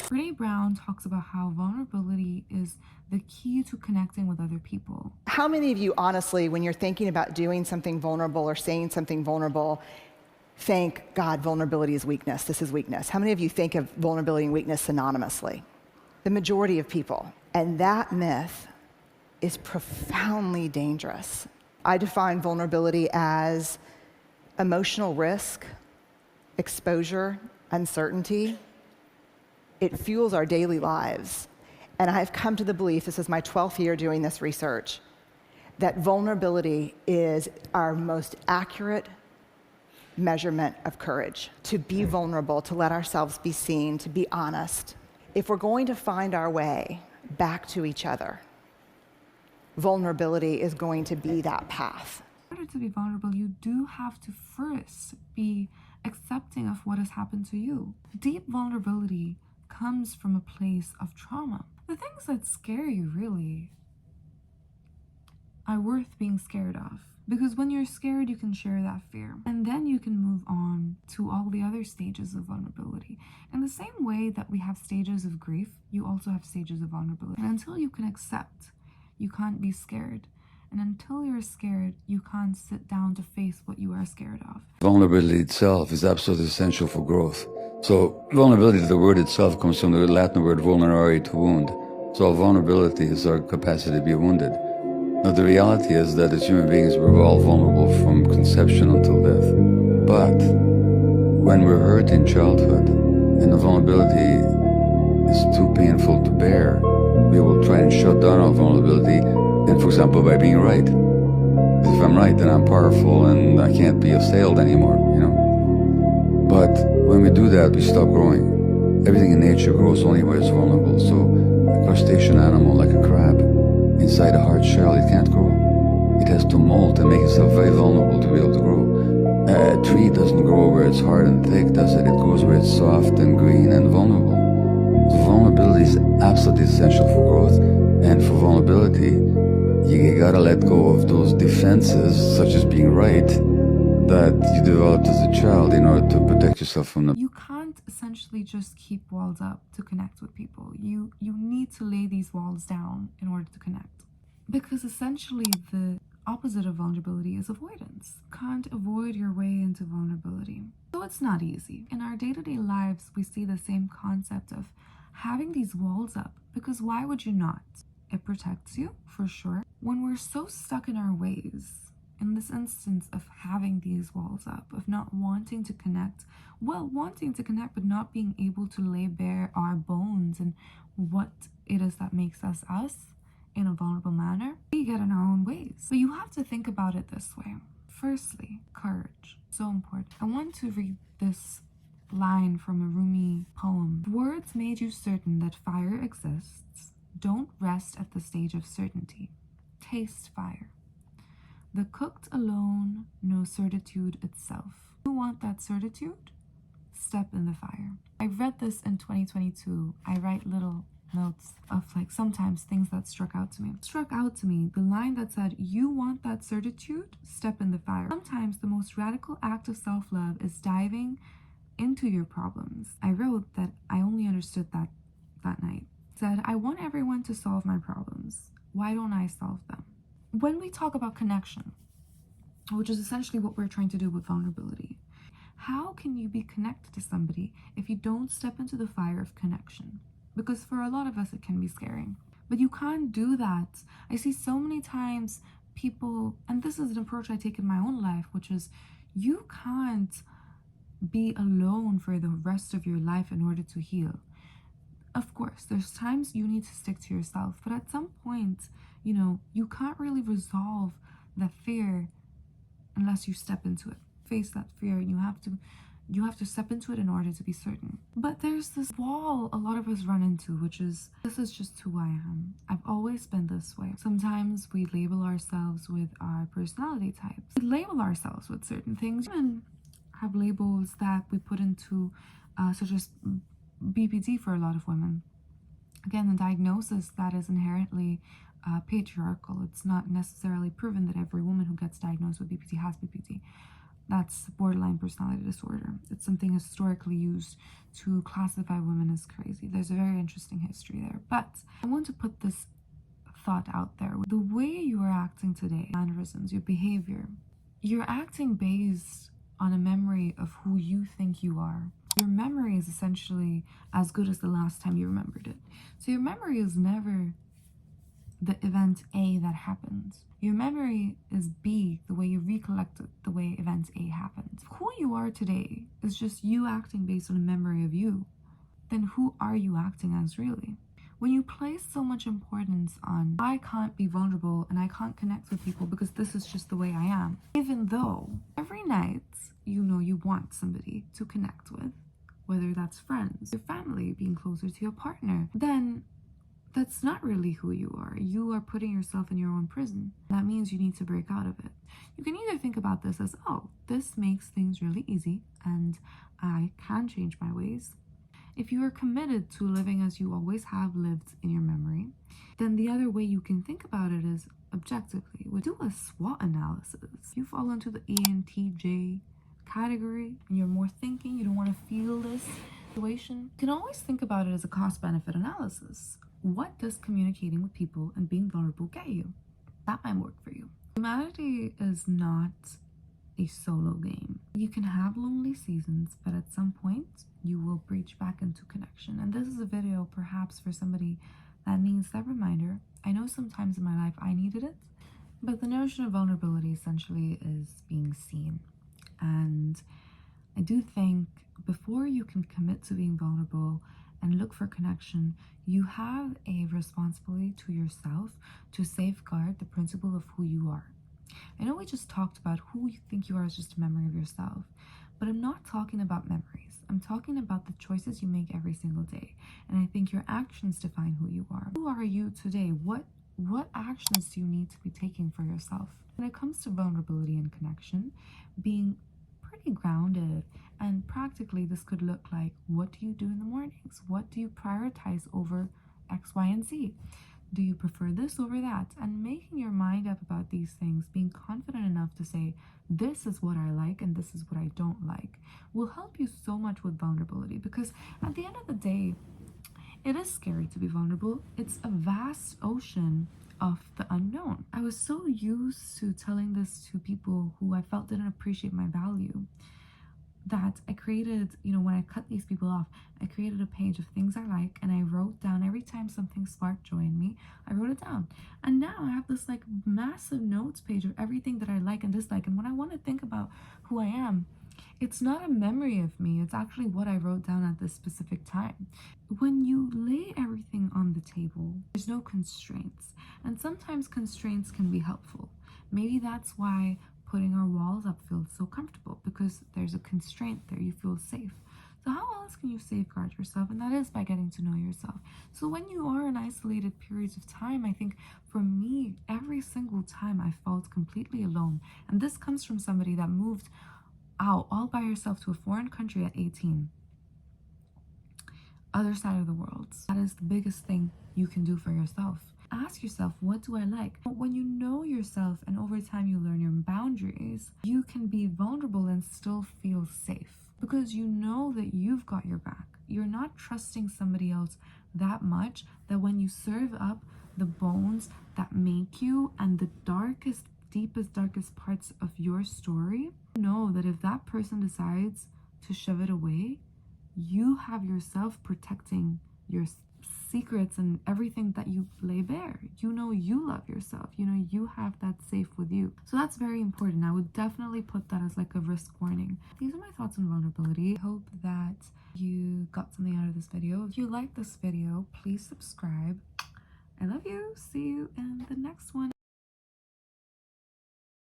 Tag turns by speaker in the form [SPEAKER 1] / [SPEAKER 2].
[SPEAKER 1] Brene Brown talks about how vulnerability is the key to connecting with other people.
[SPEAKER 2] How many of you, honestly, when you're thinking about doing something vulnerable or saying something vulnerable, think, God, vulnerability is weakness, this is weakness? How many of you think of vulnerability and weakness synonymously? The majority of people. And that myth is profoundly dangerous. I define vulnerability as emotional risk, exposure, uncertainty. It fuels our daily lives. And I've come to the belief, this is my 12th year doing this research, that vulnerability is our most accurate measurement of courage. To be vulnerable, to let ourselves be seen, to be honest. If we're going to find our way back to each other, vulnerability is going to be that path.
[SPEAKER 1] In order to be vulnerable, you do have to first be accepting of what has happened to you. Deep vulnerability comes from a place of trauma. The things that scare you really are worth being scared of. Because when you're scared, you can share that fear. And then you can move on to all the other stages of vulnerability. In the same way that we have stages of grief, you also have stages of vulnerability. And until you can accept, you can't be scared. And until you're scared, you can't sit down to face what you are scared of.
[SPEAKER 3] Vulnerability itself is absolutely essential for growth. So vulnerability, the word itself, comes from the Latin word vulnerare, to wound. So vulnerability is our capacity to be wounded. Now the reality is that as human beings we're all vulnerable from conception until death. But when we're hurt in childhood and the vulnerability is too painful to bear, we will try and shut down our vulnerability, and for example by being right. Because if I'm right, then I'm powerful and I can't be assailed anymore, you know. But when we do that, we stop growing. Everything in nature grows only where it's vulnerable. So a crustacean animal like a crab, inside a hard shell, it can't grow. It has to molt and make itself very vulnerable to be able to grow. A tree doesn't grow where it's hard and thick, does it? It grows where it's soft and green and vulnerable. So vulnerability is absolutely essential for growth. And for vulnerability, you gotta let go of those defenses, such as being right, that you developed as a child in order to protect yourself from them.
[SPEAKER 1] You can't essentially just keep walls up to connect with people. You need to lay these walls down in order to connect. Because essentially the opposite of vulnerability is avoidance. You can't avoid your way into vulnerability. So it's not easy. In our day-to-day lives, we see the same concept of having these walls up, because why would you not? It protects you, for sure. When we're so stuck in our ways, in this instance of having these walls up, of not wanting to connect, wanting to connect but not being able to lay bare our bones and what it is that makes us us in a vulnerable manner, we get in our own ways. But you have to think about it this way. Firstly, courage, so important. I want to read this line from a Rumi poem. Words made you certain that fire exists. Don't rest at the stage of certainty. Taste fire. The cooked alone know certitude itself. You want that certitude? Step in the fire. I read this in 2022. I write little notes of like sometimes things that struck out to me. The line that said, you want that certitude? Step in the fire. Sometimes the most radical act of self-love is diving into your problems. I wrote that I only understood that night. Said, I want everyone to solve my problems. Why don't I solve them? When we talk about connection, which is essentially what we're trying to do with vulnerability, how can you be connected to somebody if you don't step into the fire of connection? Because for a lot of us, it can be scary. But you can't do that. I see so many times people, and this is an approach I take in my own life, which is you can't be alone for the rest of your life in order to heal. Of course, there's times you need to stick to yourself, but at some point, you can't really resolve that fear unless you step into it. Face that fear, and you have to step into it in order to be certain. But there's this wall a lot of us run into, which is, this is just who I am. I've always been this way. Sometimes we label ourselves with our personality types. We label ourselves with certain things. Women have labels that we put into, such as BPD for a lot of women. Again, the diagnosis that is inherently patriarchal. It's not necessarily proven that every woman who gets diagnosed with BPD has BPD. That's borderline personality disorder. It's something historically used to classify women as crazy. There's a very interesting history there. But I want to put this thought out there. The way you are acting today, mannerisms, your behavior, you're acting based on a memory of who you think you are. Your memory is essentially as good as the last time you remembered it. So your memory is never the event A that happened. Your memory is B, the way you recollect it, the way event A happened. If who you are today is just you acting based on a memory of you, then who are you acting as really? When you place so much importance on, I can't be vulnerable and I can't connect with people because this is just the way I am, even though every night you know you want somebody to connect with, whether that's friends, your family, being closer to your partner, then that's not really who you are. You are putting yourself in your own prison. That means you need to break out of it. You can either think about this as, oh, this makes things really easy and I can change my ways. If you are committed to living as you always have lived in your memory, then the other way you can think about it is objectively. We do a SWOT analysis. If you fall into the ENTJ category and you're more thinking, you don't want to feel this situation, you can always think about it as a cost-benefit analysis. What does communicating with people and being vulnerable get you? That might work for you. Humanity is not a solo game. You can have lonely seasons, but at some point you will breach back into connection. And this is a video perhaps for somebody that needs that reminder. I know sometimes in my life I needed it, but the notion of vulnerability essentially is being seen. And I do think before you can commit to being vulnerable and look for connection, you have a responsibility to yourself to safeguard the principle of who you are. I know we just talked about who you think you are is just a memory of yourself, but I'm not talking about memories. I'm talking about the choices you make every single day. And I think your actions define who you are. Who are you today? What actions do you need to be taking for yourself? When it comes to vulnerability and connection, being pretty grounded, and practically this could look like, what do you do in the mornings? What do you prioritize over X, Y, and Z? Do you prefer this over that? And making your mind up about these things, being confident enough to say, this is what I like and this is what I don't like, will help you so much with vulnerability. Because at the end of the day, it is scary to be vulnerable. It's a vast ocean of the unknown. I was so used to telling this to people who I felt didn't appreciate my value that I created, when I cut these people off, I created a page of things I like, and I wrote down every time something sparked joy in me, I wrote it down. And now I have this like massive notes page of everything that I like and dislike. And when I want to think about who I am, it's not a memory of me, it's actually what I wrote down at this specific time. When you lay everything on the table, there's no constraints. And sometimes constraints can be helpful. Maybe that's why putting our walls up feels so comfortable, because there's a constraint there, you feel safe. So how else can you safeguard yourself? And that is by getting to know yourself. So when you are in isolated periods of time, I think for me, every single time I felt completely alone. And this comes from somebody that moved out all by herself to a foreign country at 18. Other side of the world. That is the biggest thing you can do for yourself. Ask yourself, what do I like? When you know yourself and over time you learn your boundaries, you can be vulnerable and still feel safe because you know that you've got your back. You're not trusting somebody else that much that when you serve up the bones that make you and the darkest, darkest parts of your story, know that if that person decides to shove it away, you have yourself protecting your secrets and everything that you lay bare. You know you love yourself. You know you have that safe with you. So that's very important. I would definitely put that as like a risk warning. These are my thoughts on vulnerability. I hope that you got something out of this video. If you like this video, please subscribe. I love you. See you in the next one.